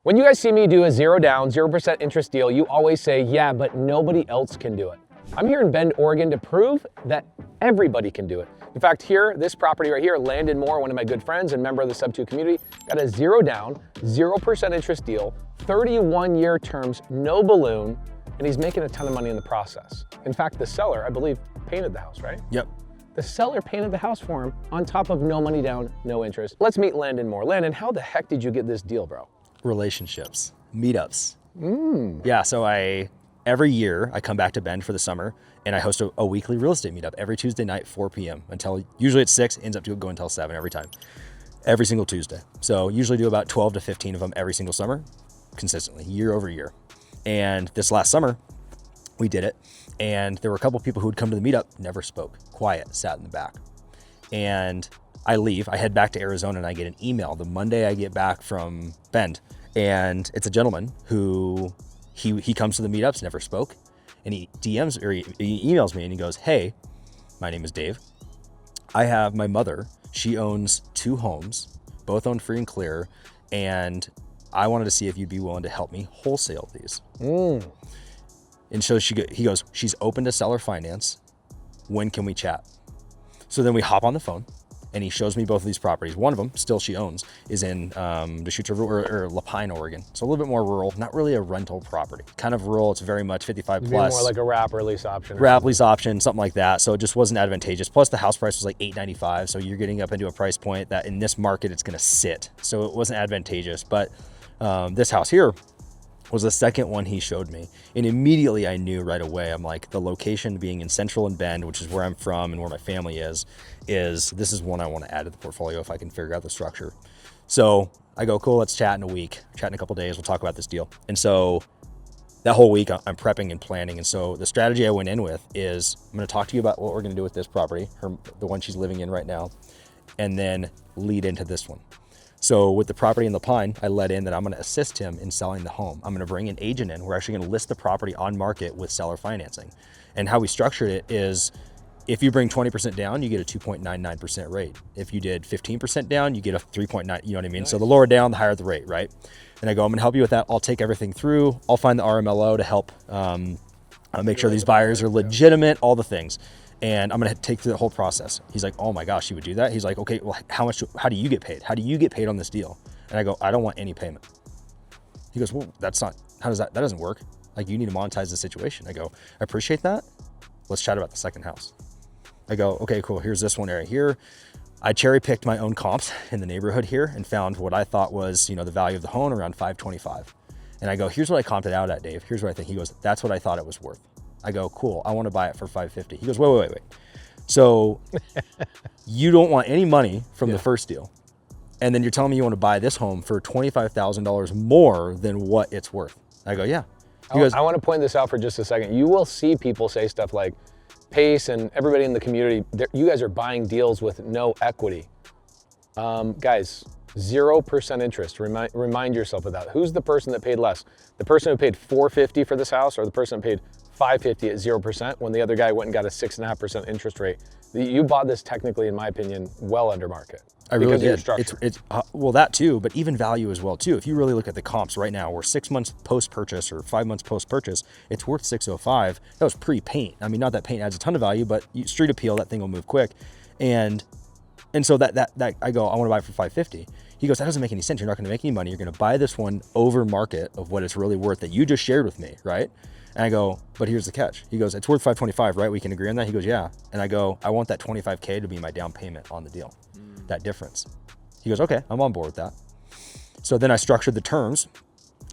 When you guys see me do a 0 down, 0% interest deal, you always say, yeah, but nobody else can do it. I'm here in Bend, Oregon to prove that everybody can do it. In fact, here, this property right here, Landon Moore, one of my good friends and member of the SubTo community, got a 0 down, 0% interest deal, 31-year terms, no balloon, and he's making a ton of money in the process. In fact, the seller, I believe, painted the house, right? Yep. The seller painted the house for him on top of no money down, no interest. Let's meet Landon Moore. Landon, how the heck did you get this deal, bro? Relationships, meetups. Yeah, so every year I come back to Bend for the summer and I host a weekly real estate meetup every Tuesday night, 4 p.m. until usually it's 6, ends up to go until 7 every time, every single Tuesday. So usually do about 12 to 15 of them every single summer, consistently, year over year. And this last summer we did it, and there were a couple people who would come to the meetup, never spoke, quiet, sat in the back. And I leave, I head back to Arizona, and I get an email the Monday I get back from Bend. And it's a gentleman who, he comes to the meetups, never spoke. And he DMs, or he emails me and he goes, hey, my name is Dave. I have my mother, she owns 2 homes, both owned free and clear. And I wanted to see if you'd be willing to help me wholesale these. And so he goes, she's open to seller finance. When can we chat? So then we hop on the phone and he shows me both of these properties. One of them, still she owns, is in Deschutes River or La Pine, Oregon. So a little bit more rural, not really a rental property. Kind of rural, it's very much 55 plus. More like a wrap or lease option. Wrap lease option, something like that. So it just wasn't advantageous. Plus the house price was like $895. So you're getting up into a price point that in this market, it's gonna sit. So it wasn't advantageous. But this house here was the second one he showed me. And immediately I knew right away, I'm like, the location being in Central and Bend, which is where I'm from and where my family is this is one I want to add to the portfolio if I can figure out the structure. So I go, cool, let's chat in a week, chat in a couple of days, we'll talk about this deal. And so that whole week I'm prepping and planning. And so the strategy I went in with is I'm going to talk to you about what we're going to do with this property, the one she's living in right now, and then lead into this one. So with the property in La Pine, I let in that I'm going to assist him in selling the home. I'm going to bring an agent in. We're actually going to list the property on market with seller financing. And how we structured it is if you bring 20% down, you get a 2.99% rate. If you did 15% down, you get a 3.9, you know what I mean? Nice. So the lower down, the higher the rate, right? And I go, I'm going to help you with that. I'll take everything through. I'll find the RMLO to help make sure these buyers are legitimate, all the things. And I'm going to take through the whole process. He's like, oh my gosh, you would do that? He's like, okay, well, how do you get paid? How do you get paid on this deal? And I go, I don't want any payment. He goes, well, that doesn't work. Like, you need to monetize the situation. I go, I appreciate that. Let's chat about the second house. I go, okay, cool. Here's this one area here. I cherry picked my own comps in the neighborhood here and found what I thought was, the value of the home around 525. And I go, here's what I comped it out at, Dave. Here's what I think. He goes, that's what I thought it was worth. I go, cool, I want to buy it for 550. He goes, wait. So you don't want any money from the first deal. And then you're telling me you want to buy this home for $25,000 more than what it's worth. I go, yeah. He goes, I want to point this out for just a second. You will see people say stuff like, Pace and everybody in the community, you guys are buying deals with no equity. Guys, 0% interest. Remind yourself of that. Who's the person that paid less? The person who paid $450 for this house, or the person who paid $550 at 0% when the other guy went and got a 6.5% interest rate? You bought this technically, in my opinion, well under market. I really did. It's well, that too, but even value as well too. If you really look at the comps right now, we're 6 months post-purchase or 5 months post-purchase, it's worth 605. That was pre-paint. I mean, not that paint adds a ton of value, but street appeal, that thing will move quick. And so that I go, I want to buy it for 550. He goes, that doesn't make any sense. You're not going to make any money. You're going to buy this one over market of what it's really worth that you just shared with me, right? And I go, but here's the catch. He goes, it's worth 525, right? We can agree on that? He goes, yeah. And I go, I want that 25K to be my down payment on the deal, that difference. He goes, okay, I'm on board with that. So then I structured the terms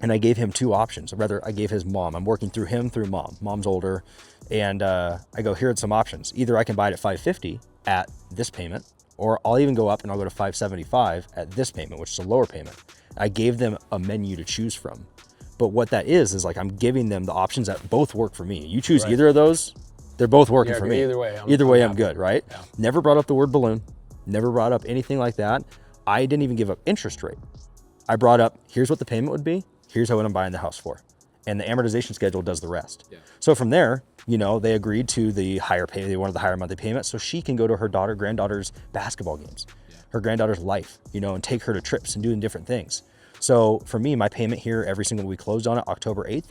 and I gave him 2 options. Or rather, I gave his mom. I'm working through him through mom. Mom's older. And I go, here are some options. Either I can buy it at 550 at this payment, or I'll even go up and I'll go to 575 at this payment, which is a lower payment. I gave them a menu to choose from. But what that is like I'm giving them the options that both work for me. You choose either of those, they're both working for me. Either way, I'm good, right? Yeah. Never brought up the word balloon, never brought up anything like that. I didn't even give up interest rate. I brought up, here's what the payment would be, here's what I'm buying the house for. And the amortization schedule does the rest. Yeah. So from there, they agreed to the higher pay, they wanted the higher monthly payment so she can go to her granddaughter's basketball games, her granddaughter's life, and take her to trips and doing different things. So for me, my payment here every single week closed on it October 8th.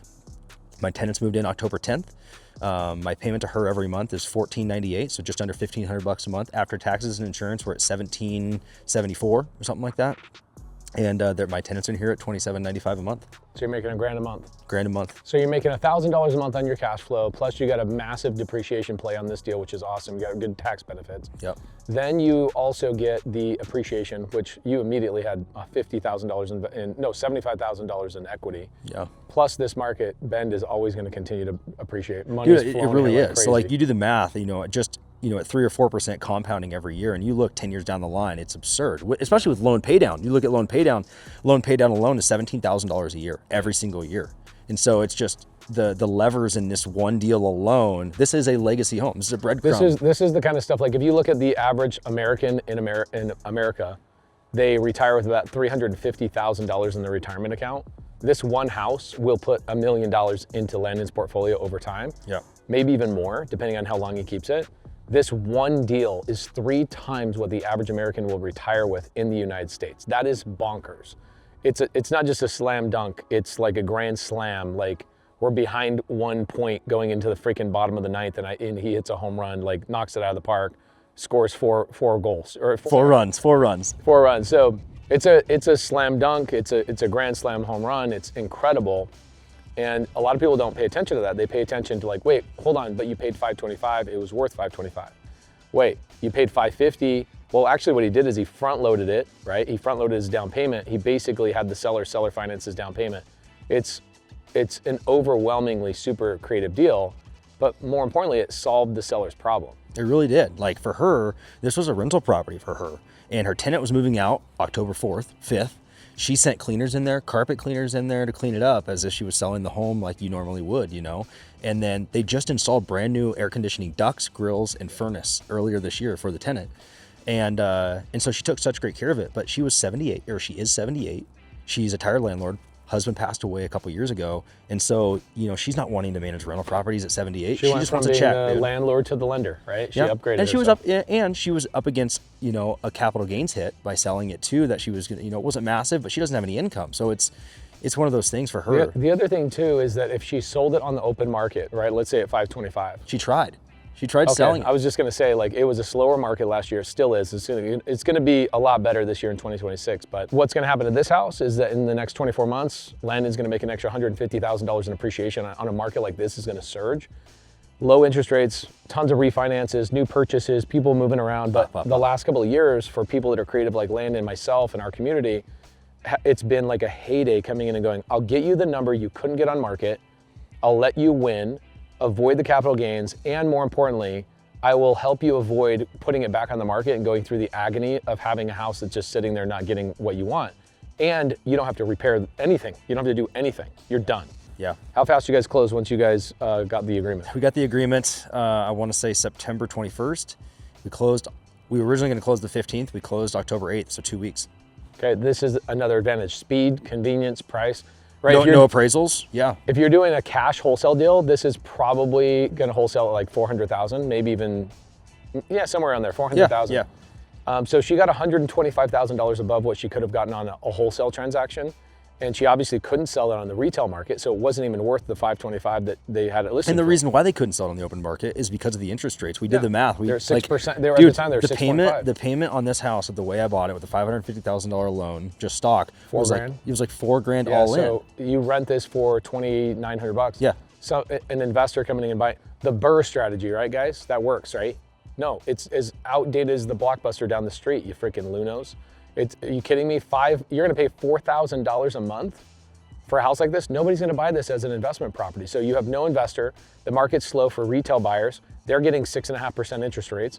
My tenants moved in October 10th. My payment to her every month is $14.98, so just under $1,500 a month. After taxes and insurance, we're at $17.74 or something like that. And my tenants in here at $27.95 a month. So you're making $1,000 a month. $1,000 a month. So you're making $1,000 a month on your cash flow, plus you got a massive depreciation play on this deal, which is awesome. You got good tax benefits. Yep. Then you also get the appreciation, which you immediately had $50,000 $75,000 in equity. Yeah. Plus this market, Bend is always going to continue to appreciate. Dude, it really is. So like you do the math, at 3 or 4% compounding every year, and you look 10 years down the line, it's absurd. Especially with loan pay down. You look at loan pay down alone is $17,000 a year, every single year. And so it's just the levers in this one deal alone. This is a legacy home. This is a breadcrumb. This is the kind of stuff, like if you look at the average American in America, they retire with about $350,000 in their retirement account. This one house will put $1 million into Landon's portfolio over time. Yeah. Maybe even more, depending on how long he keeps it. This one deal is 3 times what the average American will retire with in the United States. That is bonkers. It's not just a slam dunk, it's like a grand slam. Like we're behind 1 point going into the freaking bottom of the ninth, and he hits a home run, like knocks it out of the park, scores four goals. Or four runs. 4 runs. So it's a slam dunk, it's a grand slam home run, it's incredible. And a lot of people don't pay attention to that. They pay attention to like, wait, hold on, but you paid $525, it was worth $525. Wait, you paid $550. Well, actually what he did is he front loaded it, right? He front loaded his down payment. He basically had the seller finance his down payment. It's an overwhelmingly super creative deal, but more importantly, it solved the seller's problem. It really did. Like for her, this was a rental property for her, and her tenant was moving out October 4th, 5th. She sent cleaners in there, carpet cleaners in there to clean it up as if she was selling the home like you normally would, And then they just installed brand new air conditioning ducts, grills, and furnace earlier this year for the tenant. And so she took such great care of it. But she is 78. She's a tired landlord. Husband passed away a couple years ago. And so, she's not wanting to manage rental properties at 78. She just wants to check. The landlord to the lender, right? She upgraded and she herself. was up against, a capital gains hit by selling it too, that she was going to, it wasn't massive, but she doesn't have any income. So it's one of those things for her. The other thing too is that if she sold it on the open market, right? Let's say at $525. She tried selling it. I was just going to say, like, it was a slower market last year. It still is. It's going to be a lot better this year in 2026. But what's going to happen to this house is that in the next 24 months, Landon's going to make an extra $150,000 in appreciation on a market like this is going to surge. Low interest rates, tons of refinances, new purchases, people moving around. But the last couple of years for people that are creative like Landon, myself, and our community, it's been like a heyday coming in and going, I'll get you the number you couldn't get on market. I'll let you win. Avoid the capital gains, and more importantly, I will help you avoid putting it back on the market and going through the agony of having a house that's just sitting there not getting what you want. And you don't have to repair anything. You don't have to do anything. You're done. Yeah. How fast you guys closed once you guys got the agreement? We got the agreement, I want to say September 21st. We were originally going to close the 15th. We closed October 8th, so 2 weeks. Okay, this is another advantage. Speed, convenience, price. Right, no appraisals. Yeah. If you're doing a cash wholesale deal, this is probably going to wholesale at like $400,000, maybe even, somewhere around there, $400,000. Yeah. So she got $125,000 above what she could have gotten on a wholesale transaction, and she obviously couldn't sell it on the retail market, so it wasn't even worth the $525 that they had it listed. And the reason why they couldn't sell it on the open market is because of the interest rates. We did the math. They're 6%. They were at the time. They were 6.5. The payment on this house, the way I bought it with a $550,000 loan, just stock, was $4,000. It was like $4,000 all in. So you rent this for $2,900. Yeah. So an investor coming in and buying the Burr strategy, right, guys? That works, right? No, it's as outdated as the Blockbuster down the street. You freaking Lunos. Are you kidding me? You're going to pay $4,000 a month for a house like this? Nobody's going to buy this as an investment property. So you have no investor. The market's slow for retail buyers. They're getting 6.5% interest rates.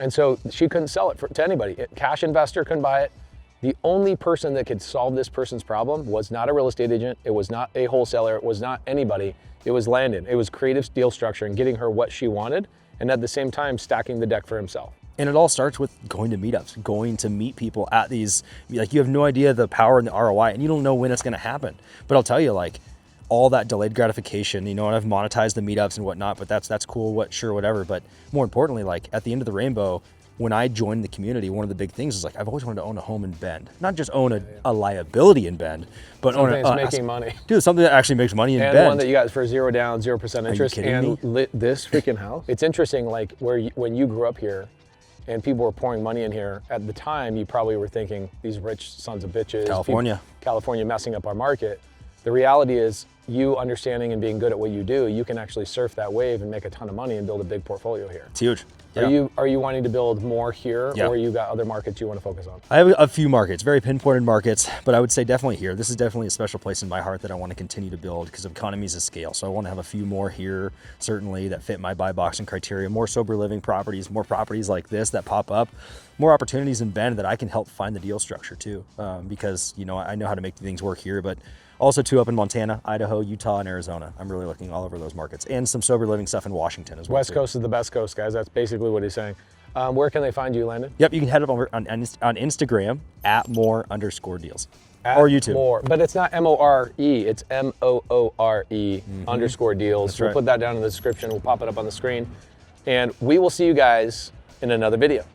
And so she couldn't sell it to anybody. Cash investor couldn't buy it. The only person that could solve this person's problem was not a real estate agent. It was not a wholesaler. It was not anybody. It was Landon. It was creative deal structure and getting her what she wanted, and at the same time stacking the deck for himself. And it all starts with going to meetups, going to meet people at these, like you have no idea the power and the ROI, and you don't know when it's going to happen. But I'll tell you, like all that delayed gratification, and I've monetized the meetups and whatnot, but that's cool, whatever. But more importantly, like at the end of the rainbow, when I joined the community, one of the big things is like, I've always wanted to own a home in Bend, not just own a liability in Bend, but Something own that's making money. Dude, something that actually makes money in And Bend. one that you got for 0 down, 0% interest, kidding me? This freaking house. It's interesting, like when you grew up here, and people were pouring money in here. At the time, you probably were thinking these rich sons of bitches, California messing up our market. The reality is, you understanding and being good at what you do, you can actually surf that wave and make a ton of money and build a big portfolio here. It's huge. Are you wanting to build more here, or you got other markets you want to focus on? I have a few markets, very pinpointed markets, but I would say definitely here. This is definitely a special place in my heart that I want to continue to build because of economies of scale. So I want to have a few more here, certainly, that fit my buy box and criteria. More sober living properties, more properties like this that pop up, more opportunities in Bend that I can help find the deal structure too, because I know how to make things work here, but also too up in Montana, Idaho, Utah, and Arizona. I'm really looking all over those markets, and some sober living stuff in Washington as well. West Coast is the best coast, guys. That's basically what he's saying. Where can they find you, Landon? Yep, you can head over on Instagram at @more_deals. At or YouTube. More, but it's not MORE, it's MOORE _ deals. We'll put that down in the description. We'll pop it up on the screen. And we will see you guys in another video.